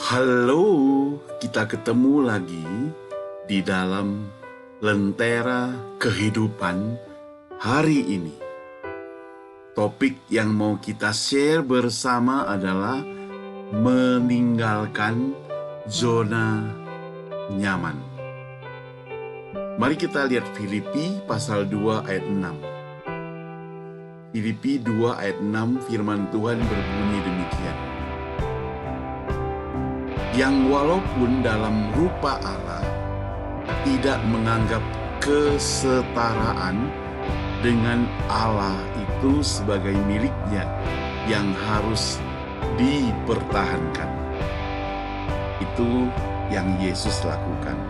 Halo, kita ketemu lagi di dalam Lentera Kehidupan hari ini. Topik yang mau kita share bersama adalah meninggalkan zona nyaman. Mari kita lihat Filipi pasal 2 ayat 6. Filipi 2 ayat 6 firman Tuhan berbunyi demikian. Yang walaupun dalam rupa Allah tidak menganggap kesetaraan dengan Allah itu sebagai miliknya yang harus dipertahankan. Itu yang Yesus lakukan.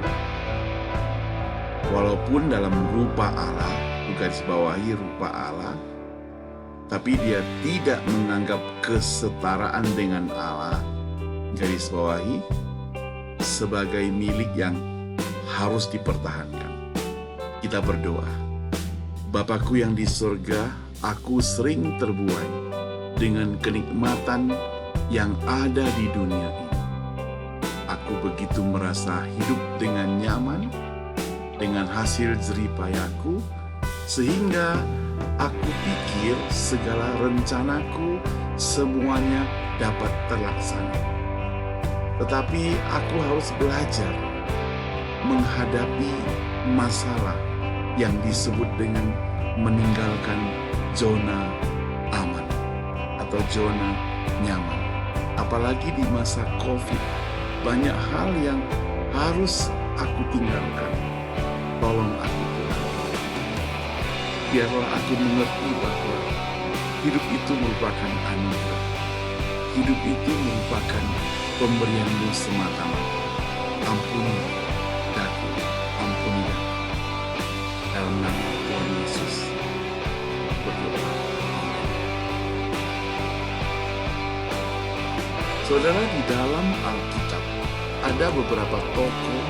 Walaupun dalam rupa Allah, garis bawahi rupa Allah, tapi dia tidak menganggap kesetaraan dengan Allah, garis bawahi, sebagai milik yang harus dipertahankan. Kita berdoa. Bapakku yang di surga, aku sering terbuai dengan kenikmatan yang ada di dunia ini. Aku begitu merasa hidup dengan nyaman, dengan hasil jeripayahku, sehingga aku pikir segala rencanaku semuanya dapat terlaksana. Tetapi aku harus belajar menghadapi masalah yang disebut dengan meninggalkan zona aman atau zona nyaman. Apalagi di masa COVID, banyak hal yang harus aku tinggalkan. Tolong aku Tuhan. Biarlah aku mengerti bahwa hidup itu merupakan anugerah. Hidup itu merupakan pemberian-Mu semata-mata. Ampuni daku, ampuni daku. Dalam nama Tuhan Yesus berdoa. Saudara, di dalam Alkitab ada beberapa tokoh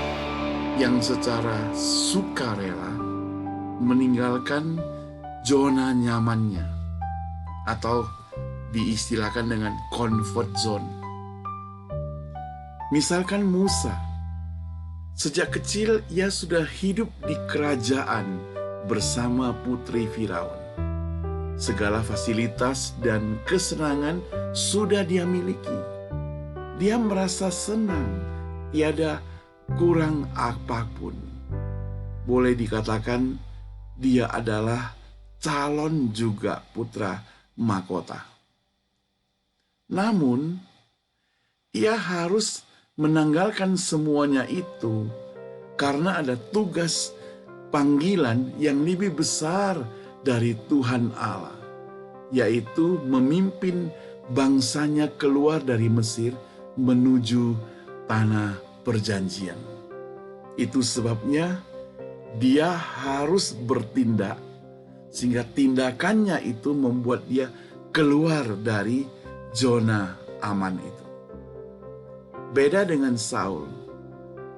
yang secara sukarela meninggalkan zona nyamannya atau diistilahkan dengan comfort zone. Misalkan Musa, sejak kecil ia sudah hidup di kerajaan bersama putri Firaun. Segala fasilitas dan kesenangan sudah dia miliki. Dia merasa senang, tiada kurang apapun. Boleh dikatakan dia adalah calon juga putra mahkota. Namun, ia harus menanggalkan semuanya itu karena ada tugas panggilan yang lebih besar dari Tuhan Allah, yaitu memimpin bangsanya keluar dari Mesir menuju tanah perjanjian. Itu sebabnya dia harus bertindak, sehingga tindakannya itu membuat dia keluar dari zona aman itu. Beda dengan Saul,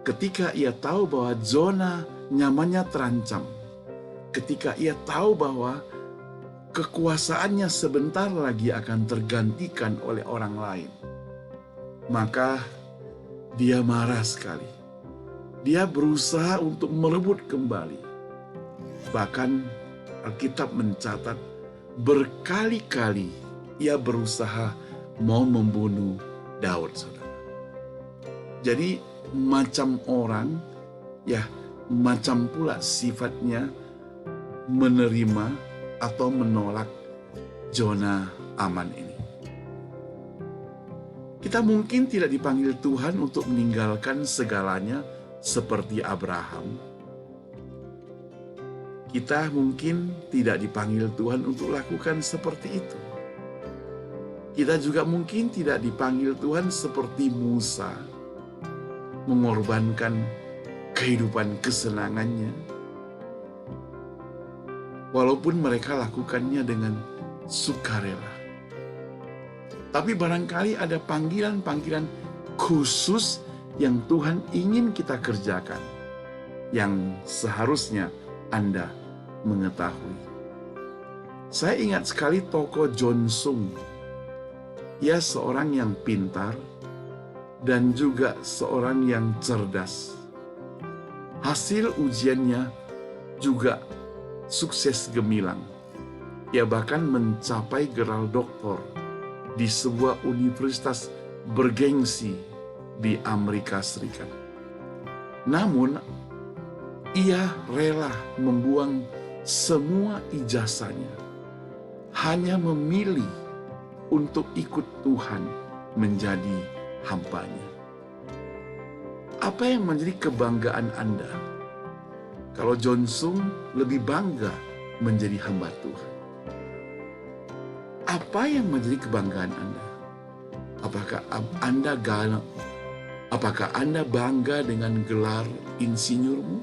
ketika ia tahu bahwa zona nyamannya terancam, ketika ia tahu bahwa kekuasaannya sebentar lagi akan tergantikan oleh orang lain, maka dia marah sekali. Dia berusaha untuk merebut kembali. Bahkan Alkitab mencatat berkali-kali ia berusaha mau membunuh Daud, saudara. Jadi macam orang, ya macam pula sifatnya menerima atau menolak zona aman ini. Kita mungkin tidak dipanggil Tuhan untuk meninggalkan segalanya seperti Abraham. Kita mungkin tidak dipanggil Tuhan untuk lakukan seperti itu. Kita juga mungkin tidak dipanggil Tuhan seperti Musa, mengorbankan kehidupan kesenangannya, walaupun mereka lakukannya dengan sukarela. Tapi barangkali ada panggilan-panggilan khusus yang Tuhan ingin kita kerjakan, yang seharusnya Anda mengetahui. Saya ingat sekali tokoh John Sung. Ia seorang yang pintar, dan juga seorang yang cerdas. Hasil ujiannya juga sukses gemilang. Ia bahkan mencapai gelar doktor di sebuah universitas bergengsi di Amerika Serikat. Namun, ia rela membuang semua ijazahnya, hanya memilih untuk ikut Tuhan menjadi hambanya. Apa yang menjadi kebanggaan Anda? Kalau John Sung lebih bangga menjadi hamba Tuhan. Apa yang menjadi kebanggaan Anda? Apakah Anda bangga dengan gelar insinyurmu?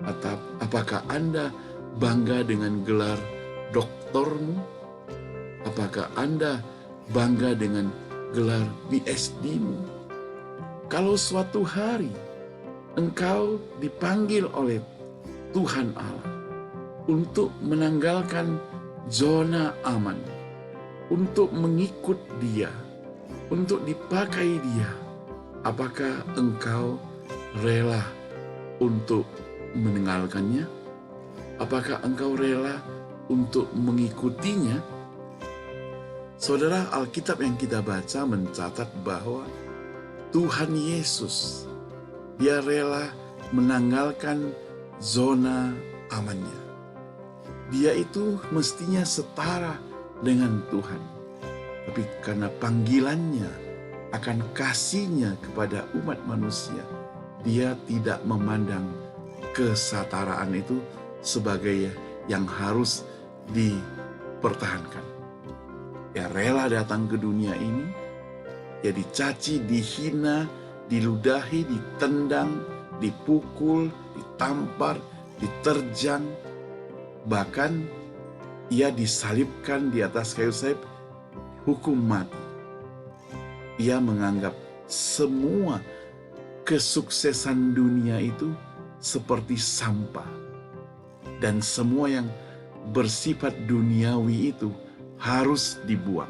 Atau apakah Anda bangga dengan gelar doktormu? Apakah Anda bangga dengan gelar PhD-mu? Kalau suatu hari engkau dipanggil oleh Tuhan Allah untuk menanggalkan zona aman, untuk mengikut Dia, untuk dipakai Dia, apakah engkau rela untuk meninggalkannya? Apakah engkau rela untuk mengikutinya? Saudara, Alkitab yang kita baca mencatat bahwa Tuhan Yesus, Dia rela menanggalkan zona amannya. Dia itu mestinya setara dengan Tuhan. Tapi karena panggilannya akan kasihnya kepada umat manusia, Dia tidak memandang kesetaraan itu sebagai yang harus dipertahankan. Dia rela datang ke dunia ini. Dia dicaci, dihina, diludahi, ditendang, dipukul, ditampar, diterjang. Bahkan ia disalibkan di atas kayu salib, hukum mati. Ia menganggap semua kesuksesan dunia itu seperti sampah. Dan semua yang bersifat duniawi itu harus dibuang.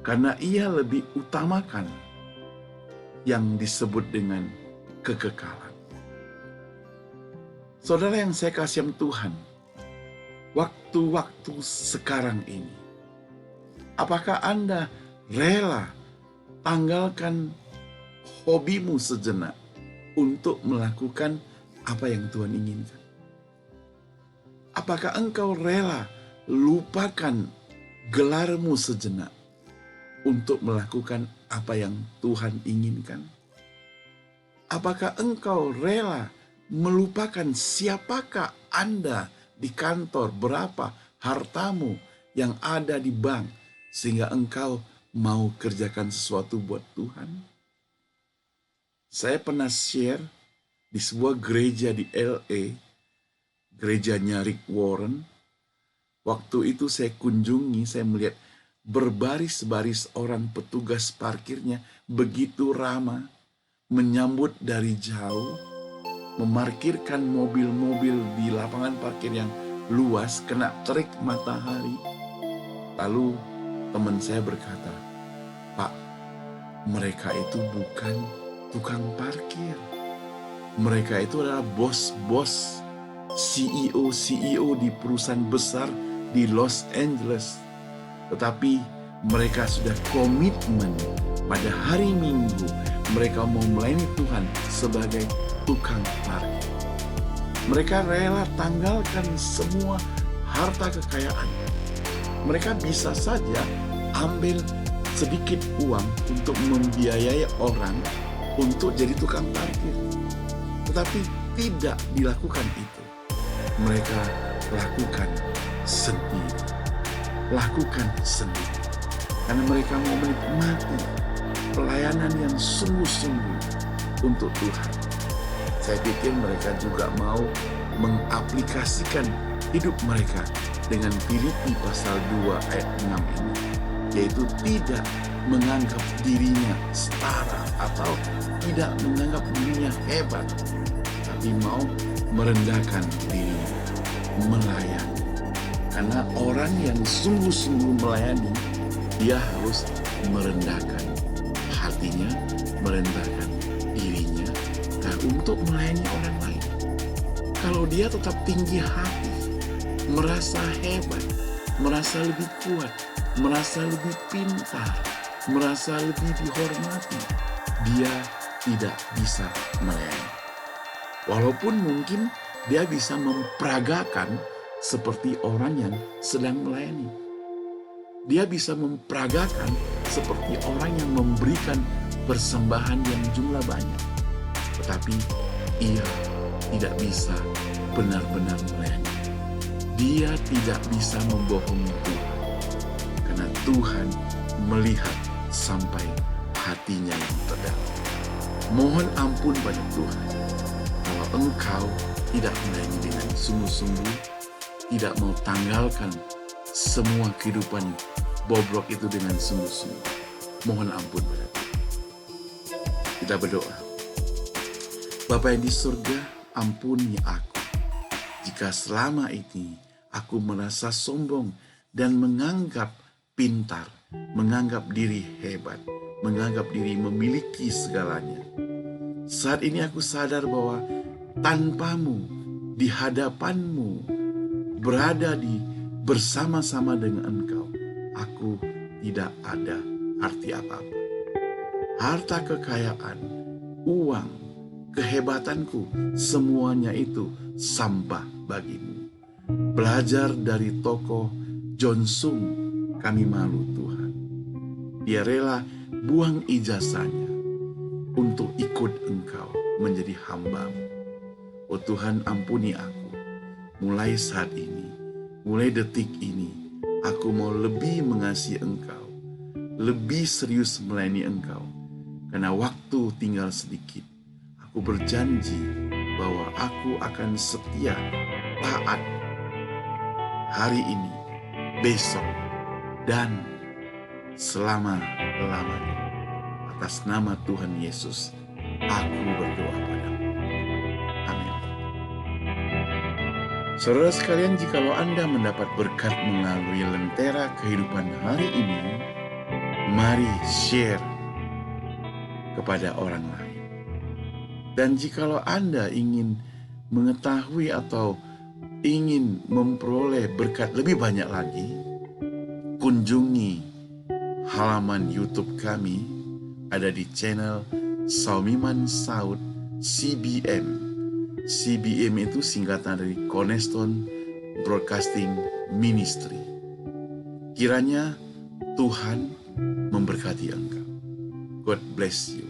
Karena ia lebih utamakan yang disebut dengan kekekalan. Saudara yang saya kasih Tuhan, waktu-waktu sekarang ini, apakah Anda rela tanggalkan hobimu sejenak untuk melakukan apa yang Tuhan inginkan? Apakah engkau rela lupakan gelarmu sejenak untuk melakukan apa yang Tuhan inginkan? Apakah engkau rela melupakan siapakah Anda di kantor, berapa hartamu yang ada di bank, sehingga engkau mau kerjakan sesuatu buat Tuhan? Saya pernah share di sebuah gereja di LA, gerejanya Rick Warren. Waktu itu saya kunjungi, saya melihat berbaris-baris orang petugas parkirnya begitu ramah, menyambut dari jauh, memarkirkan mobil-mobil di lapangan parkir yang luas, kena terik matahari. Lalu teman saya berkata, "Pak, mereka itu bukan tukang parkir. Mereka itu adalah bos-bos, CEO di perusahaan besar di Los Angeles. Tetapi mereka sudah komitmen pada hari Minggu mereka mau melayani Tuhan sebagai tukang parkir. Mereka rela tanggalkan semua harta kekayaan. Mereka bisa saja ambil sedikit uang untuk membiayai orang untuk jadi tukang parkir. Tetapi tidak dilakukan itu. Mereka lakukan sendiri. Lakukan sendiri. Karena mereka mau menikmati pelayanan yang sungguh-sungguh untuk Tuhan. Saya pikir mereka juga mau mengaplikasikan hidup mereka dengan Filipi pasal 2 ayat 6 ini. Yaitu tidak menganggap dirinya setara atau tidak menganggap dirinya hebat. Tapi mau merendahkan dirinya, melayani. Karena orang yang sungguh-sungguh melayani, dia harus merendahkan hatinya merendahkan dirinya untuk melayani orang lain. Kalau dia tetap tinggi hati, merasa hebat, merasa lebih kuat, merasa lebih pintar, merasa lebih dihormati, dia tidak bisa melayani. Walaupun mungkin dia bisa memperagakan seperti orang yang sedang melayani. Dia bisa memperagakan seperti orang yang memberikan persembahan yang jumlah banyak. Tetapi ia tidak bisa benar-benar melayani. Dia tidak bisa membohongi Tuhan. Karena Tuhan melihat sampai hatinya yang terdalam. Mohon ampun pada Tuhan kalau engkau tidak melayani dengan sungguh-sungguh, tidak mau tanggalkan semua kehidupan bobrok itu dengan sungguh-sungguh. Mohon ampun pada Tuhan. Kita berdoa. Bapa yang di surga, ampuni aku jika selama ini aku merasa sombong dan menganggap pintar, menganggap diri hebat, menganggap diri memiliki segalanya. Saat ini aku sadar bahwa tanpamu, di hadapanmu, berada bersama-sama dengan engkau, aku tidak ada arti apa-apa. Harta kekayaan, uang, kehebatanku, semuanya itu sampah bagimu. Belajar dari tokoh John Sung, kami malu Tuhan. Dia rela buang ijazahnya untuk ikut engkau menjadi hamba-Mu. Oh Tuhan, ampuni aku. Mulai saat ini, mulai detik ini, aku mau lebih mengasihi engkau, lebih serius melayani engkau. Karena waktu tinggal sedikit, aku berjanji bahwa aku akan setia, taat hari ini, besok, dan selama-lamanya. Atas nama Tuhan Yesus, aku berdoa padamu. Amin. Saudara sekalian, jikalau Anda mendapat berkat melalui lentera kehidupan hari ini, mari share kepada orang lain. Dan jikalau Anda ingin mengetahui atau ingin memperoleh berkat lebih banyak lagi, kunjungi halaman YouTube kami, ada di channel Saumiman Saud CBM. CBM itu singkatan dari Cornerstone Broadcasting Ministry. Kiranya Tuhan memberkati engkau. God bless you.